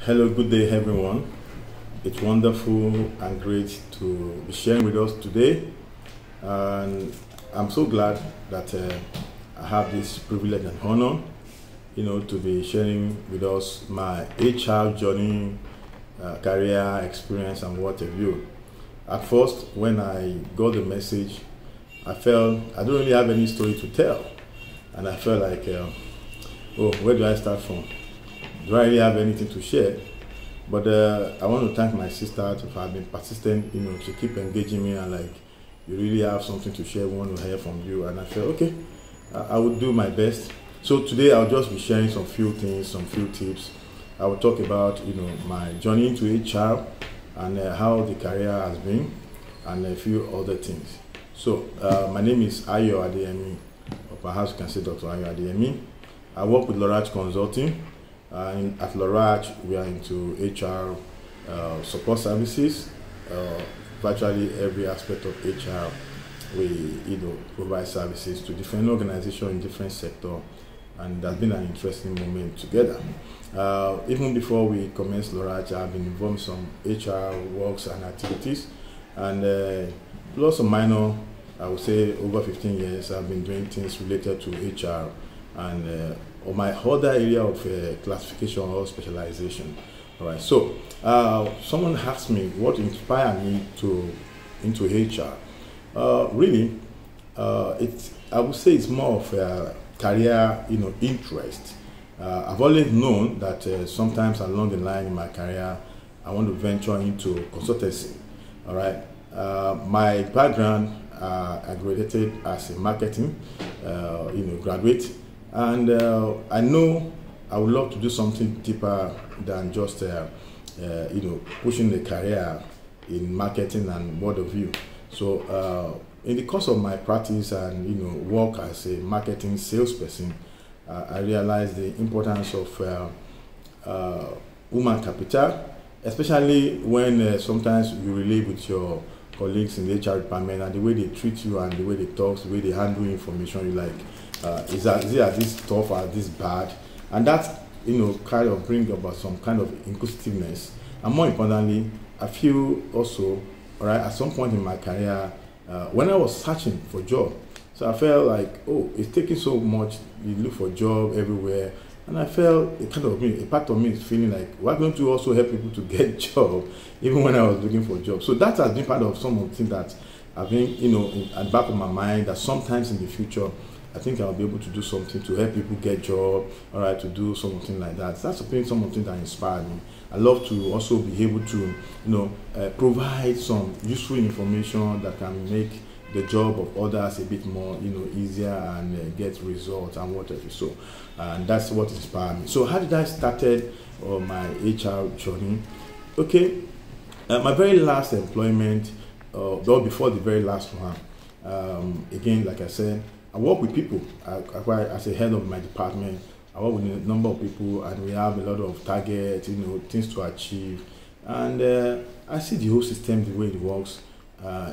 Hello, good day, everyone. It's wonderful and great to be sharing with us today, and I'm so glad that I have this privilege and honor, to be sharing with us my HR journey, career experience, and what have you. At first, when I got the message, I felt I don't really have any story to tell, and I felt like, oh, where do I start from? Do I really have anything to share? But I want to thank my sister for having been persistent, to keep engaging me and like, you really have something to share, we want to hear from you. And I felt, okay, I will do my best. So today I'll just be sharing some few things, some few tips. I will talk about, my journey into HR and how the career has been and a few other things. So my name is Ayo Adeyemi, or perhaps you can say Dr. Ayo Adeyemi. I work with Lorach Consulting. At Lorach, we are into HR support services. Virtually every aspect of HR, we provide services to different organizations in different sectors, and that's been an interesting moment together. Even before we commenced Lorach, I've been involved in some HR works and activities, and plus or minor, I would say over 15 years, I've been doing things related to HR and or my other area of classification or specialization. All right. So someone asked me what inspired me into HR. Really, I would say it's more of a career, interest. I've always known that sometimes along the line in my career, I want to venture into consultancy. All right. My background, I graduated as a marketing, graduate. And I know I would love to do something deeper than just, pushing the career in marketing and word of view. So in the course of my practice and, work as a marketing salesperson, I realized the importance of human capital, especially when sometimes you relate with your colleagues in the HR department and the way they treat you and the way they talk, the way they handle information, you like, is this tough or this bad? And that, kind of bring about some kind of inquisitiveness. And more importantly, I feel also, all right, at some point in my career, when I was searching for job, so I felt like, oh, it's taking so much, you look for job everywhere. And I felt a part of me is feeling like, why don't you also help people to get job, even when I was looking for a job? So that has been part of some of the things that I've been, at the back of my mind, that sometimes in the future, I think I'll be able to do something to help people get job, all right, to do something like that. That's something that inspired me. I love to also be able to, provide some useful information that can make the job of others a bit more, easier and get results and whatever. So, and that's what inspired me. So, how did I started my HR journey? Okay, my very last employment, though before the very last one, again, like I said, I work with people. As a head of my department, I work with a number of people, and we have a lot of targets, things to achieve. And I see the whole system, the way it works.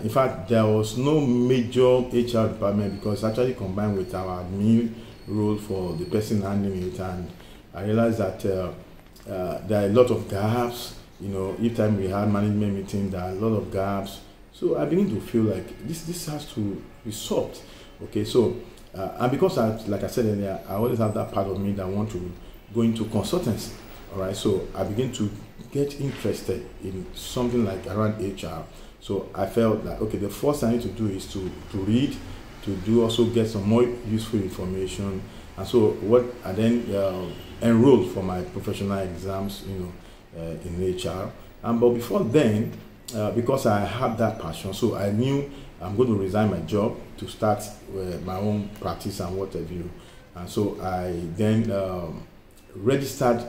In fact, there was no major HR department because it's actually combined with our admin role for the person handling it. And I realized that there are a lot of gaps. Each time we had management meeting, there are a lot of gaps. So I begin to feel like this has to be solved. Okay, so and because like I said earlier, I always have that part of me that want to go into consultancy. All right, so I begin to get interested in something like around HR. So I felt that okay, the first thing I need to do is to read, to also get some more useful information. And so I then enrolled for my professional exams, in HR. But before then, because I had that passion, so I knew I'm going to resign my job to start my own practice and what have you. And so I then registered.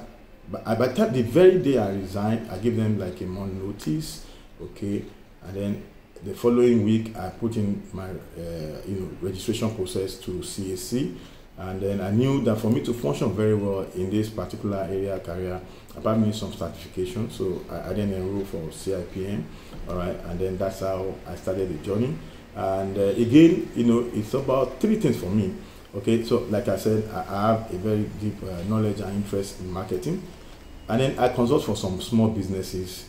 By the very day I resigned, I gave them like a month notice, okay. And then the following week, I put in my registration process to CAC. And then I knew that for me to function very well in this particular area career, apart from some certification, so I then enrolled for CIPM, all right, and then that's how I started the journey. And again, it's about three things for me. Okay, so like I said, I have a very deep knowledge and interest in marketing. And then I consult for some small businesses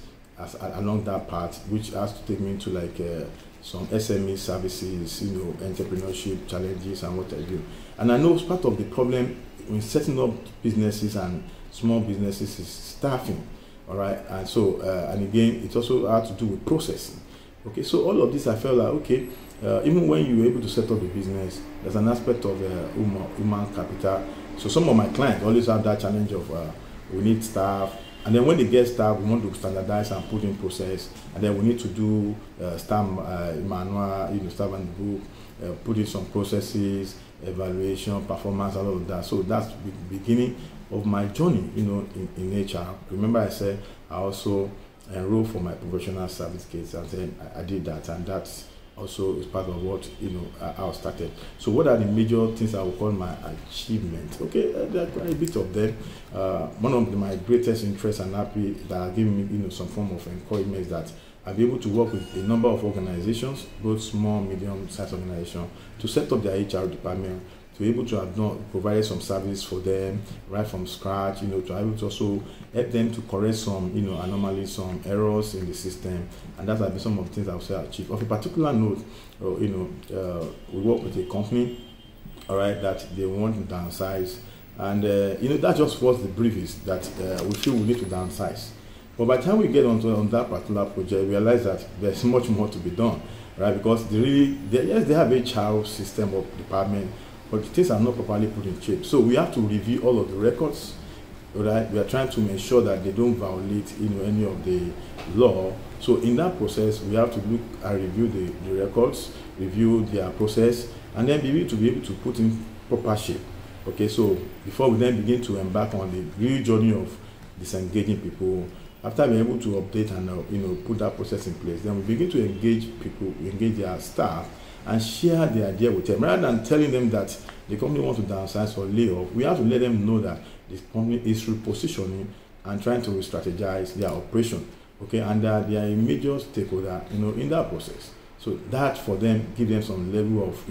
along that path, which has to take me into like some SME services, entrepreneurship challenges and what I do. And I know part of the problem when setting up businesses and small businesses is staffing. All right, and so and again, it also had to do with processing. Okay, so all of this, I felt like okay, even when you're able to set up a business, there's an aspect of human capital. So some of my clients always have that challenge of we need staff, and then when they get staff, we want to standardize and put in process, and then we need to do staff manual, staff and book, put in some processes, evaluation, performance, all of that. So that's the beginning of my journey, in HR. Remember I said I also enrolled for my professional certificates, and then I did that, and that also is part of what I started. So what are the major things I would call my achievements? Okay, there are quite a bit of them. One of my greatest interests and happy that are giving me some form of encouragement is that I'll be able to work with a number of organizations, both small, medium-sized organizations, to set up their HR department, to be able to have provided some service for them right from scratch, to be able to also help them to correct some, anomalies, some errors in the system, and that have been some of the things I would say I achieved. Of a particular note, we work with a company, all right, that they want to downsize, and that just was the brief is that we feel we need to downsize. But by the time we get on that particular project, we realize that there's much more to be done, right? Because they have a child system of department, but the things are not properly put in shape. So we have to review all of the records, right? We are trying to make sure that they don't violate, any of the law. So in that process, we have to look and review the records, review their process, and then be able to put in proper shape. Okay, so before we then begin to embark on the real journey of disengaging people, after being able to update and put that process in place, then we begin to engage people, engage their staff, and share the idea with them. Rather than telling them that the company wants to downsize or lay off, we have to let them know that the company is repositioning and trying to strategize their operation. Okay, and that they are a major stakeholder, in that process. So that for them give them some level of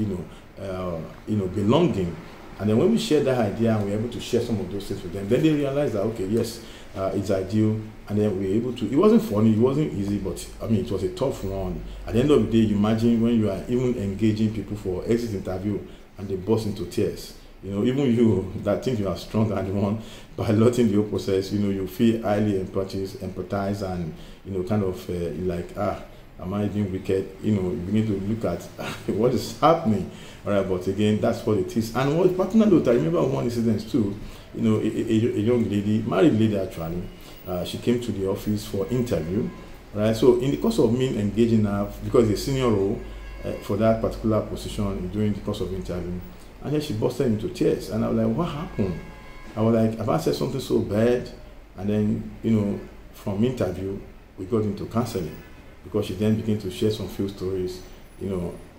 belonging. And then when we share that idea and we're able to share some of those things with them, then they realize that okay, yes, it's ideal, and then we're able to. It wasn't funny, it wasn't easy, but it was a tough one. At the end of the day, you imagine when you are even engaging people for exit interview and they burst into tears. Even you that think you are strong and one piloting the whole process, you feel highly empathize and kind of am I being wicked? You begin to look at what is happening. All right, but again, that's what it is. And what partner note, I remember one incident too. A young lady, married lady actually, she came to the office for interview. Right, so in the course of me engaging her, because it's a senior role for that particular position during the course of interview, and then she busted into tears, and I was like, "What happened?" I was like, "Have I said something so bad?" And then, from interview, we got into counseling, because she then began to share some few stories.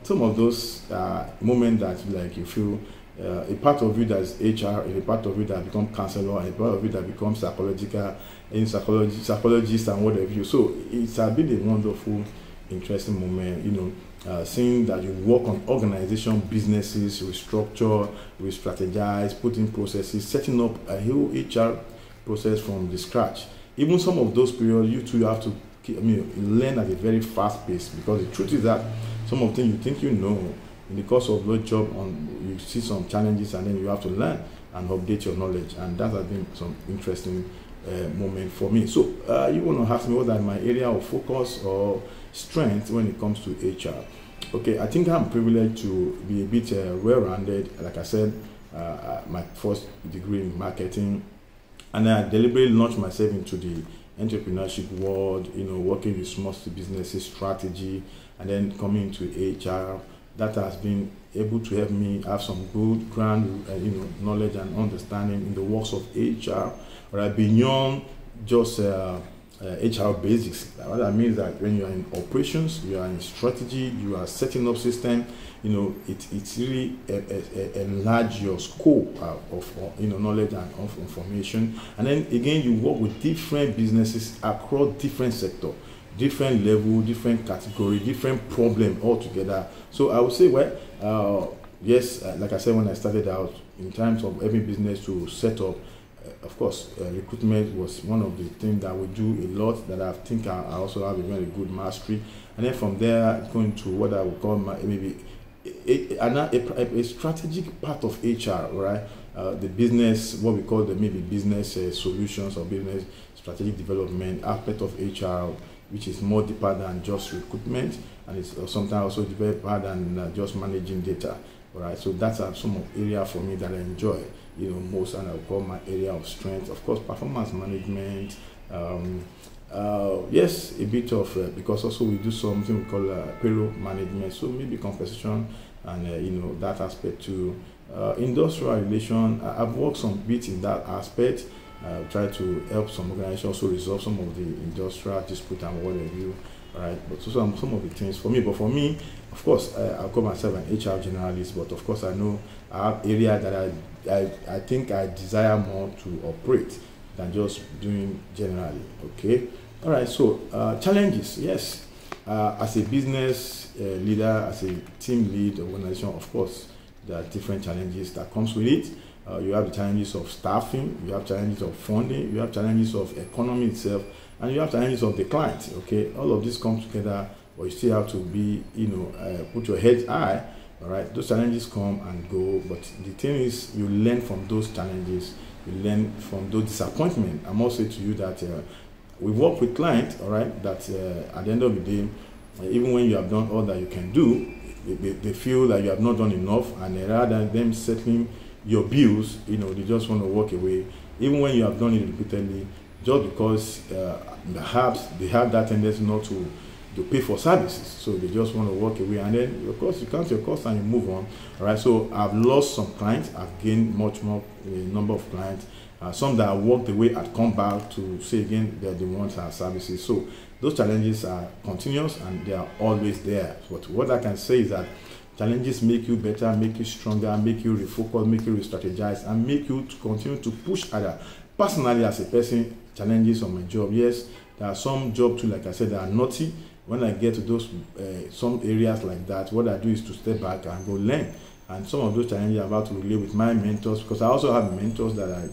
Some of those moments that you feel a part of you that's HR, a part of you that become counselor, a part of you that becomes psychologist and whatever. So it's been a wonderful, interesting moment. Seeing that you work on organization, businesses, restructure, re-strategize, put in processes, setting up a whole HR process from the scratch. Even some of those periods, you too have to learn at a very fast pace, because the truth is that some of the things you think in the course of your job, you see some challenges, and then you have to learn and update your knowledge, and that has been some interesting moment for me. So you want to ask me what are my area of focus or strength when it comes to HR? Okay, I think I'm privileged to be a bit well-rounded. Like I said, my first degree in marketing, and I deliberately launched myself into the entrepreneurship world, working with small businesses, strategy, and then coming into HR. That has been able to help me have some good ground, knowledge and understanding in the works of HR, right, beyond just HR basics. What that means that when you are in operations, you are in strategy, you are setting up system, it's really enlarge your scope of knowledge and of information. And then again, you work with different businesses across different sectors, different level, different category, different problem altogether. So I would say, well, yes, like I said when I started out, in terms of every business to set up, of course, recruitment was one of the things that we do a lot, that I think I also have a very good mastery. And then from there, going to what I would call maybe a strategic part of HR, right? The business, what we call the maybe business solutions or business strategic development aspect of HR, which is more deeper than just recruitment, and it's sometimes also deeper than just managing data. All right, so that's some of area for me that I enjoy, most, and I would call my area of strength. Of course, performance management. Yes, a bit of because also we do something we call payroll management, so maybe compensation and that aspect too. Industrial relation, I've worked some bit in that aspect. Try to help some organizations also resolve some of the industrial dispute and what they do. Right, but so some of the things for me. But for me, of course, I'll call myself an HR generalist. But of course, I know I have area that I think I desire more to operate than just doing generally. Okay, all right. So challenges, yes. As a business leader, as a team lead organization, of course, there are different challenges that comes with it. You have the challenges of staffing, you have challenges of funding, you have challenges of economy itself, and you have challenges of the client. Okay, all of this come together, but you still have to be, put your head high. All right, those challenges come and go, but the thing is, you learn from those challenges, you learn from those disappointments. I must say to you that we work with clients, all right, that at the end of the day, even when you have done all that you can do, they feel that you have not done enough, and rather than them settling your bills, they just want to walk away, even when you have done it repeatedly, just because perhaps they have that tendency not to pay for services, so they just want to walk away, and then of course you count your cost and you move on. All right, so I've lost some clients, I've gained much more number of clients. Some that have walked away had come back to say again that they want our services. So those challenges are continuous and they are always there. But what I can say is that challenges make you better, make you stronger, make you refocus, make you re-strategize, and make you to continue to push harder. Personally, as a person, challenges on my job, yes, there are some jobs too, like I said, that are naughty. When I get to those some areas like that, what I do is to step back and go learn. And some of those challenges I've had to relate with my mentors, because I also have mentors that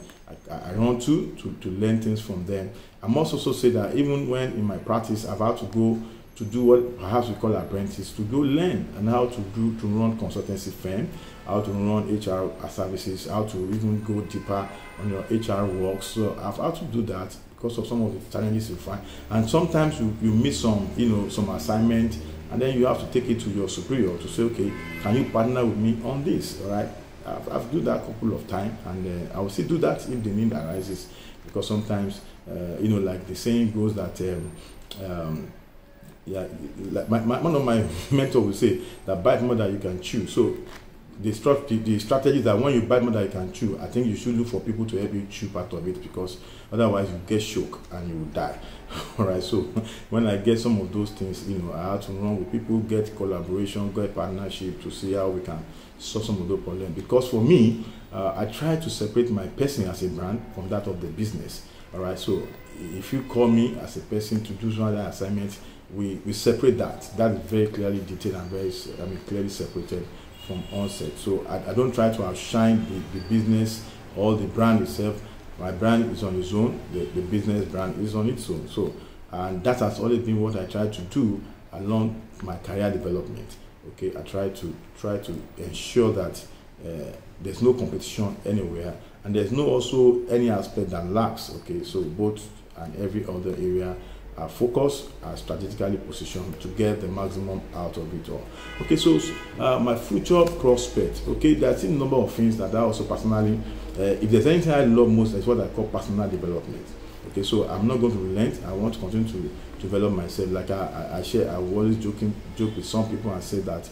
I run to learn things from them. I must also say that even when in my practice I've had to go to do what perhaps we call apprentice, to go learn and how to run consultancy firm, how to run HR services, how to even go deeper on your HR work. So I've had to do that because of some of the challenges you find. And sometimes you miss some assignment, and then you have to take it to your superior to say, okay, can you partner with me on this? All right. I've do that a couple of times, and I will still do that if the need arises, because sometimes, like the saying goes that, like one of my mentors will say that bite more than you can chew. So the strategy is that when you bite more than you can chew, I think you should look for people to help you chew part of it, because otherwise you get shook and you will die. All right. So when I get some of those things, I have to run with people, get collaboration, get partnership to see how we can solve some of those problems. Because for me, I try to separate my person as a brand from that of the business. All right. So if you call me as a person to do some other assignments, we separate that. That is very clearly detailed and very clearly separated from onset. So I don't try to outshine the business or the brand itself. My brand is on its own, the business brand is on its own. So, and that has always been what I try to do along my career development. Okay, I try to ensure that there's no competition anywhere, and there's no also any aspect that lacks. Okay, so both and every other area are focused, are strategically positioned to get the maximum out of it all. Okay, so my future prospect. Okay, there's a number of things that I also personally, if there's anything I love most, it's what I call personal development. Okay, so I'm not going to relent. I want to continue to develop myself. Like I share, I always joke with some people and say that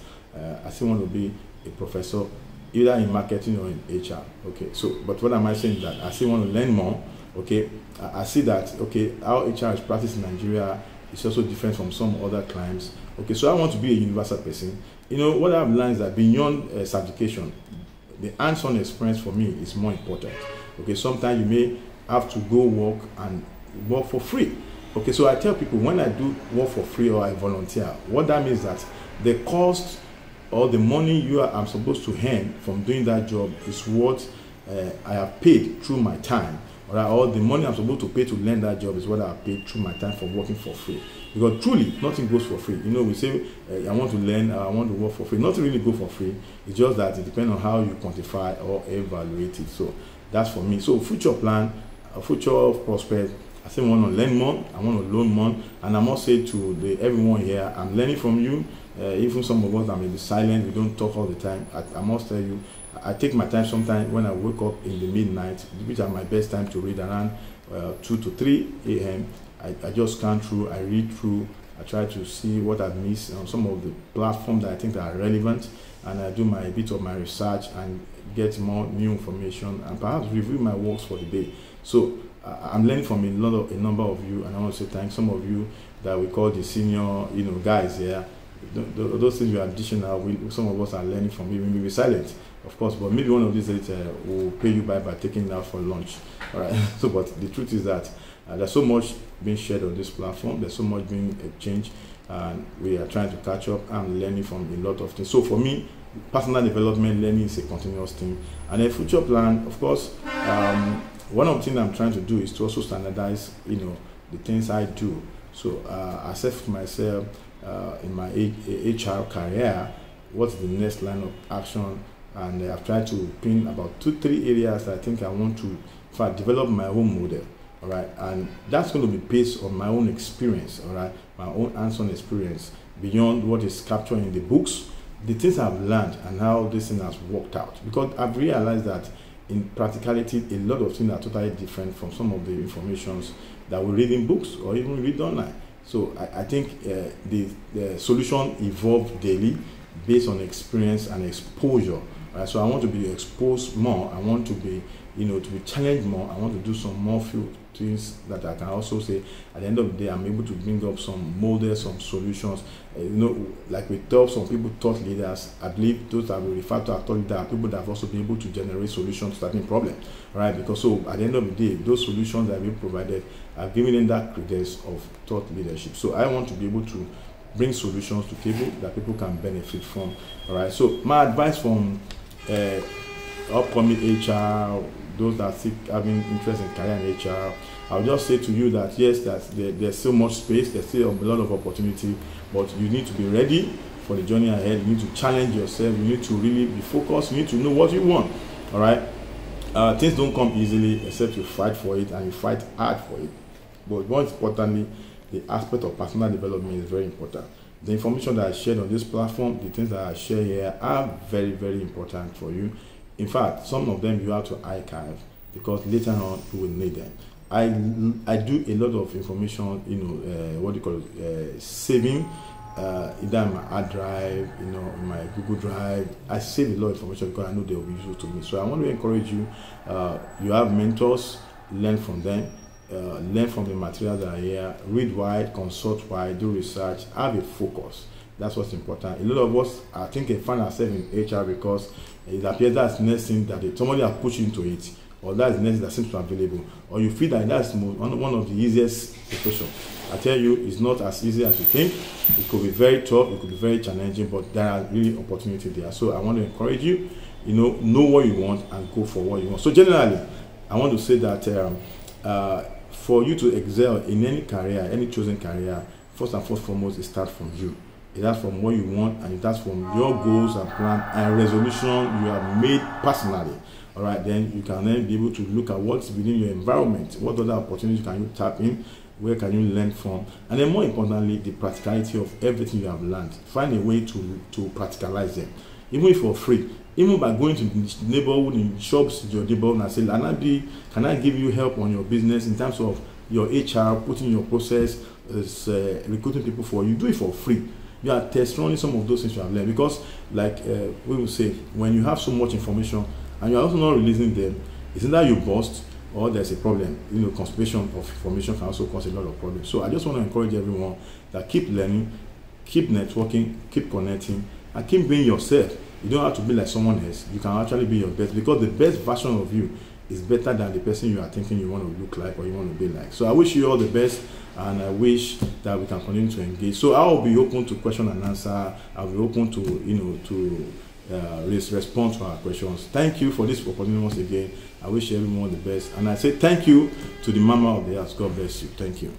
I still want to be a professor, either in marketing or in HR. Okay, so but what am I saying? That I still want to learn more. Okay, I see that, okay, how HR is practiced in Nigeria is also different from some other climes. Okay, so I want to be a universal person. What I've learned is that beyond certification, the hands-on experience for me is more important. Okay, sometimes you may have to go work and work for free. Okay, so I tell people when I do work for free or I volunteer, what that means is that the cost or the money I'm supposed to earn from doing that job is what I have paid through my time. All right, all the money I'm supposed to pay to learn that job is what I pay through my time for working for free. Because truly, nothing goes for free. You know, we say, I want to learn, I want to work for free. Nothing really goes for free. It's just that it depends on how you quantify or evaluate it. So that's for me. So future plan, future prospect, I say I want to learn more, I want to learn more, and I must say to everyone here, I'm learning from you. Even some of us that may be silent, we don't talk all the time. I must tell you, I take my time sometimes when I wake up in the midnight, which are my best time to read, around 2 to 3 a.m. I just scan through, I read through, I try to see what I've missed on some of the platforms that I think are relevant, and I do a bit of my research and get more new information and perhaps review my works for the day. So I'm learning from a number of you, and I want to say thanks. Some of you that we call the senior, guys here. Those things you are dishing out, some of us are learning from you. We may be silent, of course, but maybe one of these days will pay you by taking it out for lunch. All right. So, but the truth is that there's so much being shared on this platform. There's so much being exchanged, and we are trying to catch up. I'm learning from a lot of things. So for me, personal development learning is a continuous thing, and a future plan, of course. One of the things I'm trying to do is to also standardize, the things I do. So I set for myself in my HR career, what's the next line of action, and I've tried to pin about 2-3 areas that I think I want to, in fact, develop my own model. All right, and that's going to be based on my own experience. All right, my own hands-on experience beyond what is captured in the books, the things I've learned, and how this thing has worked out. Because I've realized that in practicality, a lot of things are totally different from some of the informations that we read in books or even read online. So I think the solution evolves daily based on experience and exposure. Right? So I want to be exposed more. I want to be, to be challenged more. I want to do some more few things that I can also say at the end of the day, I'm able to bring up some models, some solutions. Like we tell some people, thought leaders, I believe those that we refer to as thought leaders are people that have also been able to generate solutions to certain problems, right? Because so at the end of the day, those solutions that we provided are giving them that credence of thought leadership. So I want to be able to bring solutions to table that people can benefit from. All right. So my advice from upcoming HR, those that seek having interest in career in HR, I'll just say to you that yes, there's so much space, there's still a lot of opportunity, but you need to be ready for the journey ahead. You need to challenge yourself. You need to really be focused. You need to know what you want. All right. Things don't come easily except you fight for it and you fight hard for it. But more importantly, the aspect of personal development is very important. The information that I shared on this platform, the things that I share here are very, very important for you. In fact, some of them you have to archive because later on you will need them. I do a lot of information, saving, either in my hard drive, in my Google Drive. I save a lot of information because I know they will be useful to me. So I want to encourage you. You have mentors, learn from them. Learn from the materials that are here, read wide, consult wide, do research, have a focus. That's what's important. A lot of us, I think, find ourselves in HR because it appears that's the next thing that somebody has pushed into it, or that's the next that seems to be available, or you feel that that's one of the easiest professions. I tell you, it's not as easy as you think. It could be very tough, it could be very challenging, but there are really opportunities there. So I want to encourage you, know what you want and go for what you want. So generally, I want to say that for you to excel in any career, any chosen career, first and foremost, it starts from you. It starts from what you want, and it starts from your goals and plan and resolution you have made personally. All right, then you can then be able to look at what's within your environment, what other opportunities can you tap in, where can you learn from, and then more importantly, the practicality of everything you have learned. Find a way to practicalize them, even if for free. Even by going to the neighborhood, in shops, your neighborhood, and say, can I give you help on your business in terms of your HR, putting your process, recruiting people for you? Do it for free. You are test running some of those things you have learned, because like we will say, when you have so much information and you are also not releasing them, it's either you burst or there's a problem. Conservation of information can also cause a lot of problems. So I just want to encourage everyone that keep learning, keep networking, keep connecting, and keep being yourself. You don't have to be like someone else. You can actually be your best, because the best version of you is better than the person you are thinking you want to look like or you want to be like. So I wish you all the best, and I wish that we can continue to engage. So I will be open to question and answer. I'll be open to respond to our questions. Thank you for this opportunity once again. I wish everyone the best. And I say thank you to the Mama of the House. God bless you. Thank you.